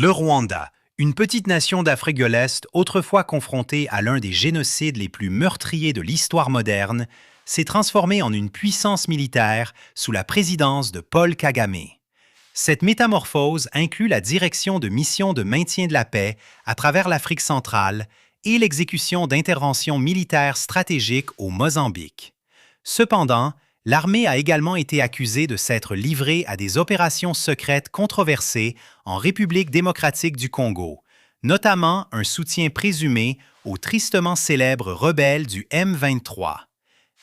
Le Rwanda, une petite nation d'Afrique de l'Est autrefois confrontée à l'un des génocides les plus meurtriers de l'histoire moderne, s'est transformé en une puissance militaire sous la présidence de Paul Kagame. Cette métamorphose inclut la direction de missions de maintien de la paix à travers l'Afrique centrale et l'exécution d'interventions militaires stratégiques au Mozambique. Cependant, l'armée a également été accusée de s'être livrée à des opérations secrètes controversées en République démocratique du Congo, notamment un soutien présumé aux tristement célèbres rebelles du M23.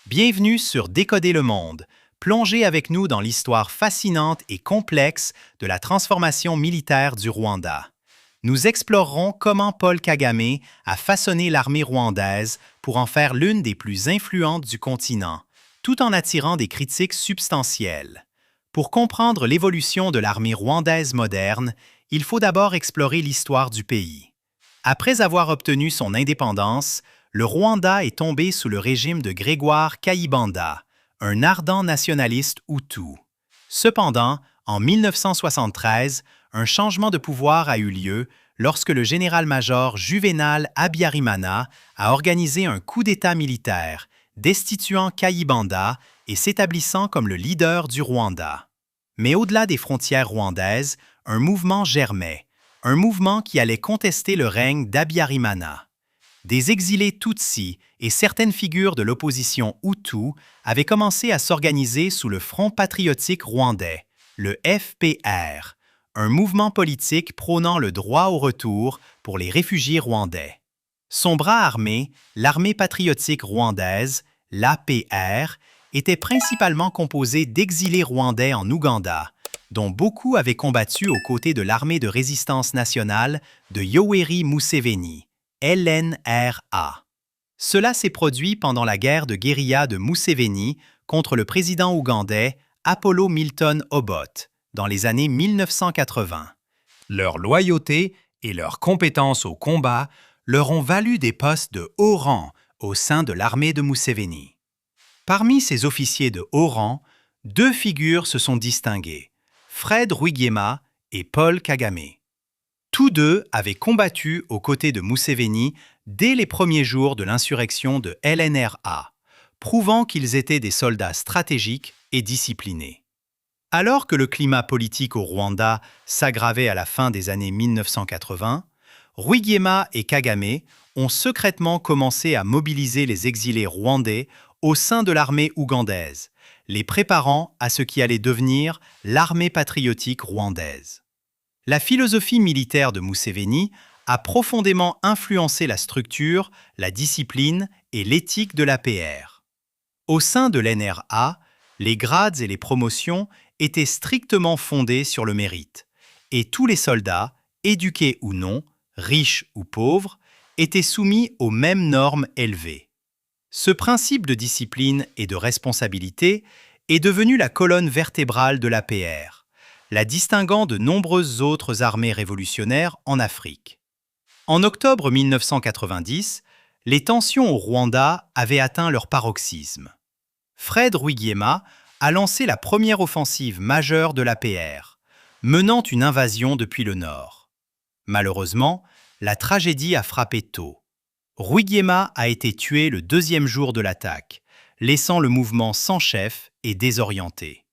Bienvenue sur Décoder le monde. Plongez avec nous dans l'histoire fascinante et complexe de la transformation militaire du Rwanda. Nous explorerons comment Paul Kagame a façonné l'armée rwandaise pour en faire l'une des plus influentes du continent, tout en attirant des critiques substantielles. Pour comprendre l'évolution de l'armée rwandaise moderne, il faut d'abord explorer l'histoire du pays. Après avoir obtenu son indépendance, le Rwanda est tombé sous le régime de Grégoire Kayibanda, un ardent nationaliste hutu. Cependant, en 1973, un changement de pouvoir a eu lieu lorsque le général-major Juvénal Habyarimana a organisé un coup d'État militaire, destituant Kayibanda et s'établissant comme le leader du Rwanda. Mais au-delà des frontières rwandaises, un mouvement germait, un mouvement qui allait contester le règne d'Habyarimana. Des exilés Tutsis et certaines figures de l'opposition Hutu avaient commencé à s'organiser sous le Front patriotique rwandais, le FPR, un mouvement politique prônant le droit au retour pour les réfugiés rwandais. Son bras armé, l'Armée patriotique rwandaise, l'APR, était principalement composé d'exilés rwandais en Ouganda, dont beaucoup avaient combattu aux côtés de l'Armée de résistance nationale de Yoweri Museveni, LNRA. Cela s'est produit pendant la guerre de guérilla de Museveni contre le président ougandais Apollo Milton Obote dans les années 1980. Leur loyauté et leur compétence au combat leur ont valu des postes de haut rang au sein de l'armée de Museveni. Parmi ces officiers de haut rang, deux figures se sont distinguées, Fred Rwigema et Paul Kagame. Tous deux avaient combattu aux côtés de Museveni dès les premiers jours de l'insurrection de LNRA, prouvant qu'ils étaient des soldats stratégiques et disciplinés. Alors que le climat politique au Rwanda s'aggravait à la fin des années 1980, Rwigema et Kagame ont secrètement commencé à mobiliser les exilés rwandais au sein de l'armée ougandaise, les préparant à ce qui allait devenir l'armée patriotique rwandaise. La philosophie militaire de Museveni a profondément influencé la structure, la discipline et l'éthique de l'APR. Au sein de l'NRA, les grades et les promotions étaient strictement fondés sur le mérite, et tous les soldats, éduqués ou non, riches ou pauvres, étaient soumis aux mêmes normes élevées. Ce principe de discipline et de responsabilité est devenu la colonne vertébrale de l'APR, la distinguant de nombreuses autres armées révolutionnaires en Afrique. En octobre 1990, les tensions au Rwanda avaient atteint leur paroxysme. Fred Rwigema a lancé la première offensive majeure de l'APR, menant une invasion depuis le nord. Malheureusement, la tragédie a frappé tôt. Rwigema a été tué le deuxième jour de l'attaque, laissant le mouvement sans chef et désorienté.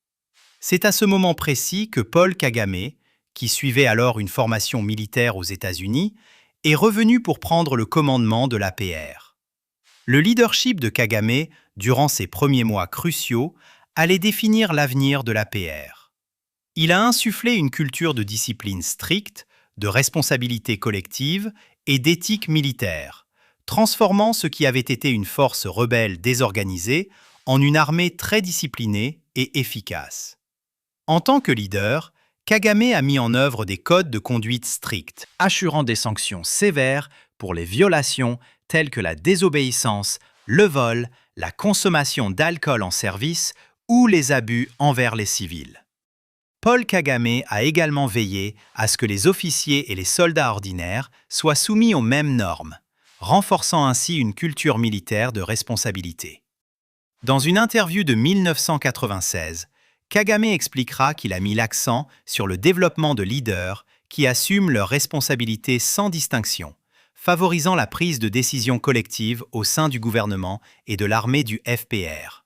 C'est à ce moment précis que Paul Kagame, qui suivait alors une formation militaire aux États-Unis, est revenu pour prendre le commandement de l'APR. Le leadership de Kagame, durant ses premiers mois cruciaux, allait définir l'avenir de l'APR. Il a insufflé une culture de discipline stricte, de responsabilité collective et d'éthique militaire, transformant ce qui avait été une force rebelle désorganisée en une armée très disciplinée et efficace. En tant que leader, Kagame a mis en œuvre des codes de conduite stricts, assurant des sanctions sévères pour les violations telles que la désobéissance, le vol, la consommation d'alcool en service ou les abus envers les civils. Paul Kagame a également veillé à ce que les officiers et les soldats ordinaires soient soumis aux mêmes normes, renforçant ainsi une culture militaire de responsabilité. Dans une interview de 1996, Kagame expliquera qu'il a mis l'accent sur le développement de leaders qui assument leurs responsabilités sans distinction, favorisant la prise de décisions collectives au sein du gouvernement et de l'armée du FPR.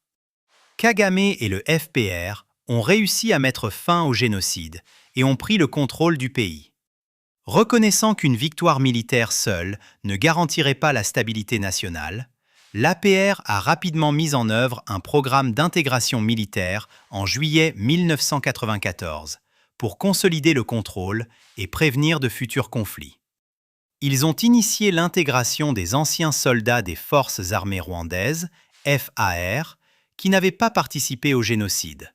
Kagame et le FPR ont réussi à mettre fin au génocide et ont pris le contrôle du pays. Reconnaissant qu'une victoire militaire seule ne garantirait pas la stabilité nationale, l'APR a rapidement mis en œuvre un programme d'intégration militaire en juillet 1994 pour consolider le contrôle et prévenir de futurs conflits. Ils ont initié l'intégration des anciens soldats des Forces armées rwandaises, FAR, qui n'avaient pas participé au génocide.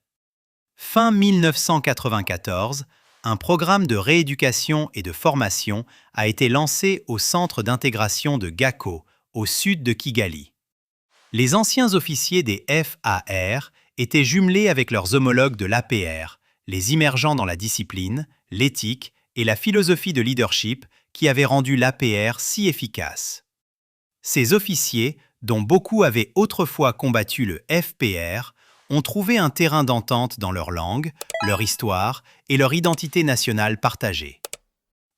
Fin 1994, un programme de rééducation et de formation a été lancé au centre d'intégration de Gako, au sud de Kigali. Les anciens officiers des FAR étaient jumelés avec leurs homologues de l'APR, les immergeant dans la discipline, l'éthique et la philosophie de leadership qui avaient rendu l'APR si efficace. Ces officiers, dont beaucoup avaient autrefois combattu le FPR, ont trouvé un terrain d'entente dans leur langue, leur histoire et leur identité nationale partagée.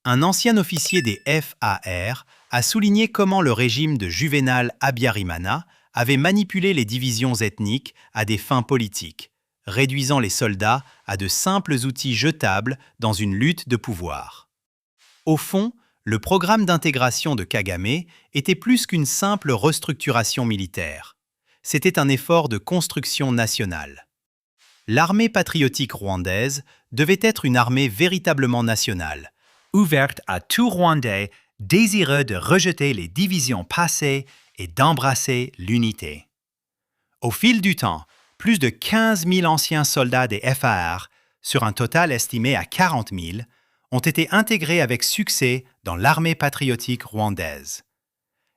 Un ancien officier des FAR a souligné comment le régime de Juvénal Habyarimana avait manipulé les divisions ethniques à des fins politiques, réduisant les soldats à de simples outils jetables dans une lutte de pouvoir. Au fond, le programme d'intégration de Kagame était plus qu'une simple restructuration militaire. C'était un effort de construction nationale. L'armée patriotique rwandaise devait être une armée véritablement nationale, ouverte à tout Rwandais désireux de rejeter les divisions passées et d'embrasser l'unité. Au fil du temps, plus de 15 000 anciens soldats des FAR, sur un total estimé à 40 000, ont été intégrés avec succès dans l'armée patriotique rwandaise.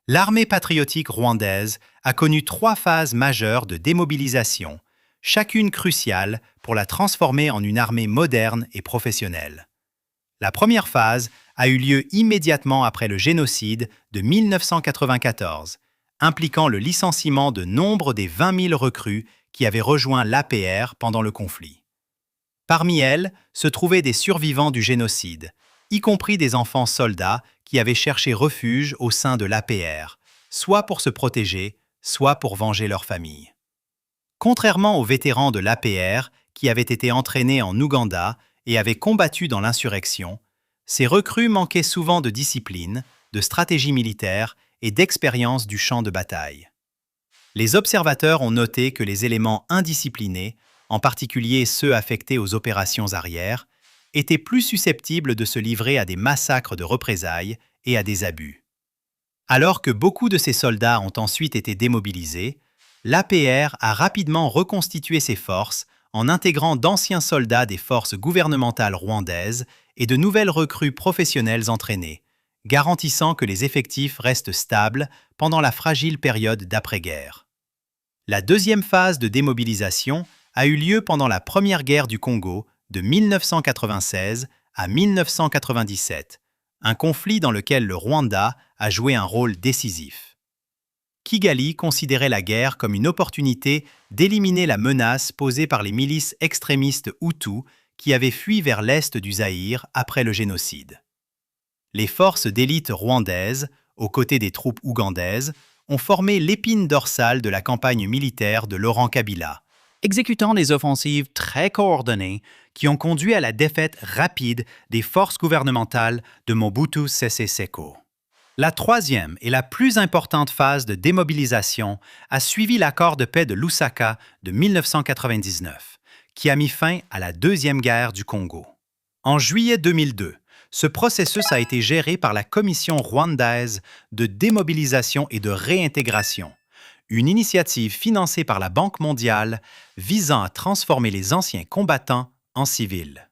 L'armée patriotique rwandaise a connu 3 phases majeures de démobilisation, chacune cruciale pour la transformer en une armée moderne et professionnelle. La première phase a eu lieu immédiatement après le génocide de 1994, impliquant le licenciement de nombre des 20 000 recrues qui avaient rejoint l'APR pendant le conflit. Parmi elles se trouvaient des survivants du génocide, y compris des enfants soldats qui avaient cherché refuge au sein de l'APR, soit pour se protéger, soit pour venger leur famille. Contrairement aux vétérans de l'APR qui avaient été entraînés en Ouganda et avaient combattu dans l'insurrection, ces recrues manquaient souvent de discipline, de stratégie militaire et d'expérience du champ de bataille. Les observateurs ont noté que les éléments indisciplinés, en particulier ceux affectés aux opérations arrières, étaient plus susceptibles de se livrer à des massacres de représailles et à des abus. Alors que beaucoup de ces soldats ont ensuite été démobilisés, l'APR a rapidement reconstitué ses forces en intégrant d'anciens soldats des forces gouvernementales rwandaises et de nouvelles recrues professionnelles entraînées, garantissant que les effectifs restent stables pendant la fragile période d'après-guerre. La deuxième phase de démobilisation a eu lieu pendant la Première Guerre du Congo de 1996 à 1997, un conflit dans lequel le Rwanda a joué un rôle décisif. Kigali considérait la guerre comme une opportunité d'éliminer la menace posée par les milices extrémistes Hutus qui avaient fui vers l'est du Zaïre après le génocide. Les forces d'élite rwandaises, aux côtés des troupes ougandaises, ont formé l'épine dorsale de la campagne militaire de Laurent Kabila, exécutant des offensives très coordonnées qui ont conduit à la défaite rapide des forces gouvernementales de Mobutu Sese Seko. La troisième et la plus importante phase de démobilisation a suivi l'accord de paix de Lusaka de 1999, qui a mis fin à la Deuxième Guerre du Congo. En juillet 2002, ce processus a été géré par la Commission rwandaise de démobilisation et de réintégration, une initiative financée par la Banque mondiale visant à transformer les anciens combattants en civils.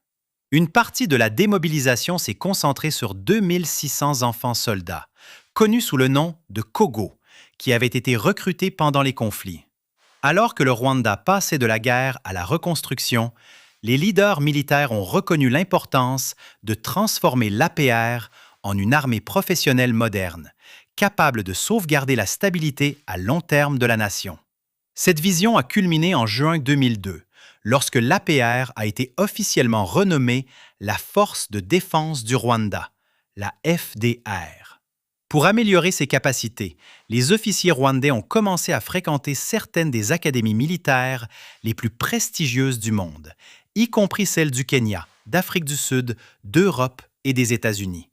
Une partie de la démobilisation s'est concentrée sur 2600 enfants soldats, connus sous le nom de Kogo, qui avaient été recrutés pendant les conflits. Alors que le Rwanda passait de la guerre à la reconstruction, les leaders militaires ont reconnu l'importance de transformer l'APR en une armée professionnelle moderne, capable de sauvegarder la stabilité à long terme de la nation. Cette vision a culminé en juin 2002, lorsque l'APR a été officiellement renommée la Force de défense du Rwanda, la FDR. Pour améliorer ses capacités, les officiers rwandais ont commencé à fréquenter certaines des académies militaires les plus prestigieuses du monde, y compris celles du Kenya, d'Afrique du Sud, d'Europe et des États-Unis.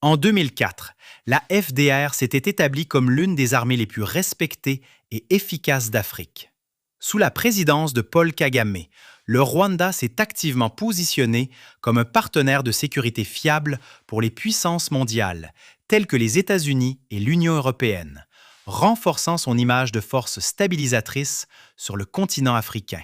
En 2004, la FDR s'était établie comme l'une des armées les plus respectées et efficaces d'Afrique. Sous la présidence de Paul Kagame, le Rwanda s'est activement positionné comme un partenaire de sécurité fiable pour les puissances mondiales, telles que les États-Unis et l'Union européenne, renforçant son image de force stabilisatrice sur le continent africain.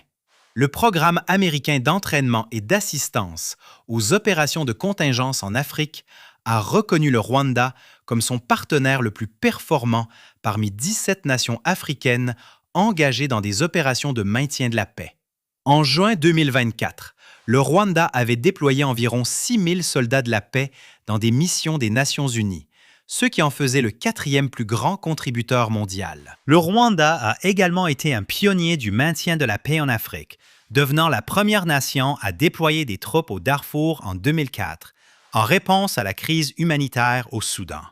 Le programme américain d'entraînement et d'assistance aux opérations de contingence en Afrique a reconnu le Rwanda comme son partenaire le plus performant parmi 17 nations africaines engagées dans des opérations de maintien de la paix. En juin 2024, le Rwanda avait déployé environ 6 000 soldats de la paix dans des missions des Nations unies, ce qui en faisait le 4e plus grand contributeur mondial. Le Rwanda a également été un pionnier du maintien de la paix en Afrique, devenant la première nation à déployer des troupes au Darfour en 2004, en réponse à la crise humanitaire au Soudan.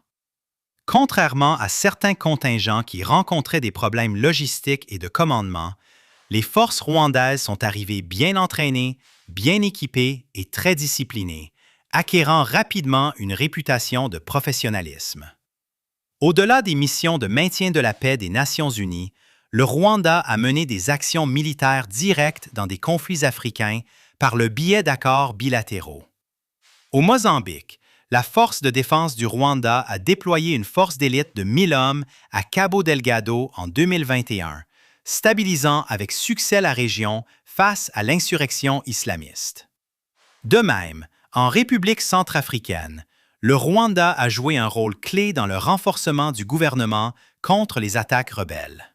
Contrairement à certains contingents qui rencontraient des problèmes logistiques et de commandement, les forces rwandaises sont arrivées bien entraînées, bien équipées et très disciplinées, acquérant rapidement une réputation de professionnalisme. Au-delà des missions de maintien de la paix des Nations unies, le Rwanda a mené des actions militaires directes dans des conflits africains par le biais d'accords bilatéraux. Au Mozambique, la Force de défense du Rwanda a déployé une force d'élite de 1000 hommes à Cabo Delgado en 2021, stabilisant avec succès la région face à l'insurrection islamiste. De même, en République centrafricaine, le Rwanda a joué un rôle clé dans le renforcement du gouvernement contre les attaques rebelles.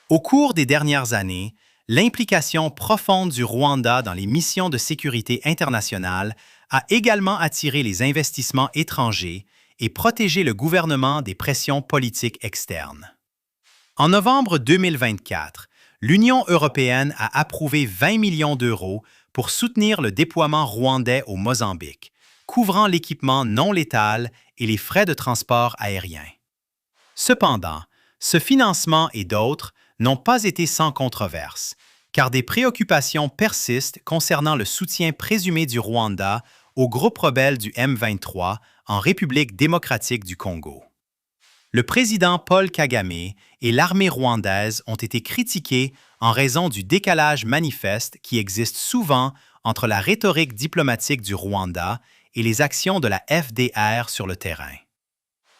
Au cours des dernières années, l'implication profonde du Rwanda dans les missions de sécurité internationale a également attiré les investissements étrangers et protégé le gouvernement des pressions politiques externes. En novembre 2024, l'Union européenne a approuvé 20 millions d'euros pour soutenir le déploiement rwandais au Mozambique, couvrant l'équipement non létal et les frais de transport aérien. Cependant, ce financement et d'autres n'ont pas été sans controverse, car des préoccupations persistent concernant le soutien présumé du Rwanda au groupe rebelle du M23 en République démocratique du Congo. Le président Paul Kagame et l'armée rwandaise ont été critiqués en raison du décalage manifeste qui existe souvent entre la rhétorique diplomatique du Rwanda et les actions de la FDR sur le terrain.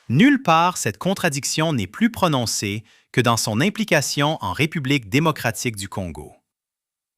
Nulle part cette contradiction n'est plus prononcée que dans son implication en République démocratique du Congo.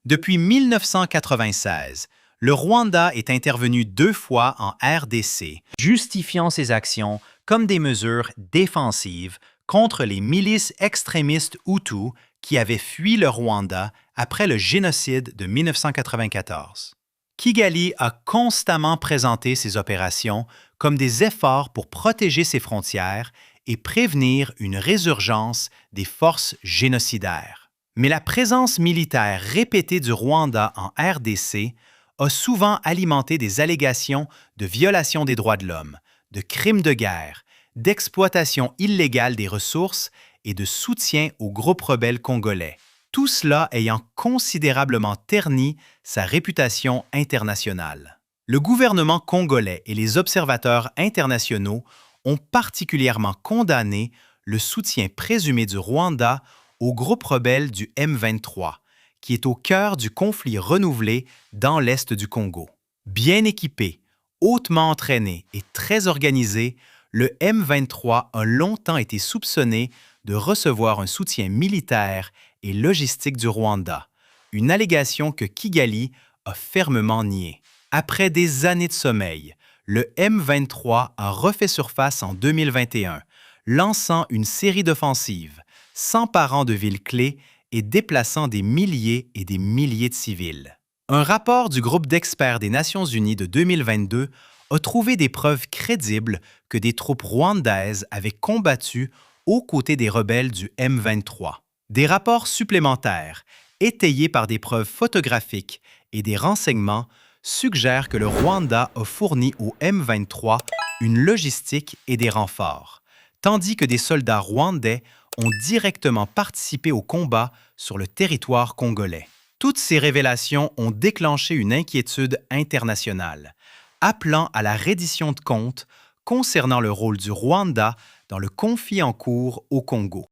Depuis 1996, le Rwanda est intervenu 2 fois en RDC, justifiant ses actions comme des mesures défensives contre les milices extrémistes Hutus qui avaient fui le Rwanda après le génocide de 1994. Kigali a constamment présenté ces opérations comme des efforts pour protéger ses frontières et prévenir une résurgence des forces génocidaires. Mais la présence militaire répétée du Rwanda en RDC a souvent alimenté des allégations de violation des droits de l'homme, de crimes de guerre, d'exploitation illégale des ressources et de soutien aux groupes rebelles congolais, tout cela ayant considérablement terni sa réputation internationale. Le gouvernement congolais et les observateurs internationaux ont particulièrement condamné le soutien présumé du Rwanda au groupe rebelle du M23, qui est au cœur du conflit renouvelé dans l'est du Congo. Bien équipé, hautement entraîné et très organisé, le M23 a longtemps été soupçonné de recevoir un soutien militaire et logistique du Rwanda, une allégation que Kigali a fermement niée. Après des années de sommeil, le M23 a refait surface en 2021, lançant une série d'offensives, s'emparant de villes clés et déplaçant des milliers et des milliers de civils. Un rapport du groupe d'experts des Nations unies de 2022 a trouvé des preuves crédibles que des troupes rwandaises avaient combattu aux côtés des rebelles du M23. Des rapports supplémentaires, étayés par des preuves photographiques et des renseignements, suggèrent que le Rwanda a fourni au M23 une logistique et des renforts, tandis que des soldats rwandais ont directement participé au combat sur le territoire congolais. Toutes ces révélations ont déclenché une inquiétude internationale, appelant à la reddition de comptes concernant le rôle du Rwanda dans le conflit en cours au Congo.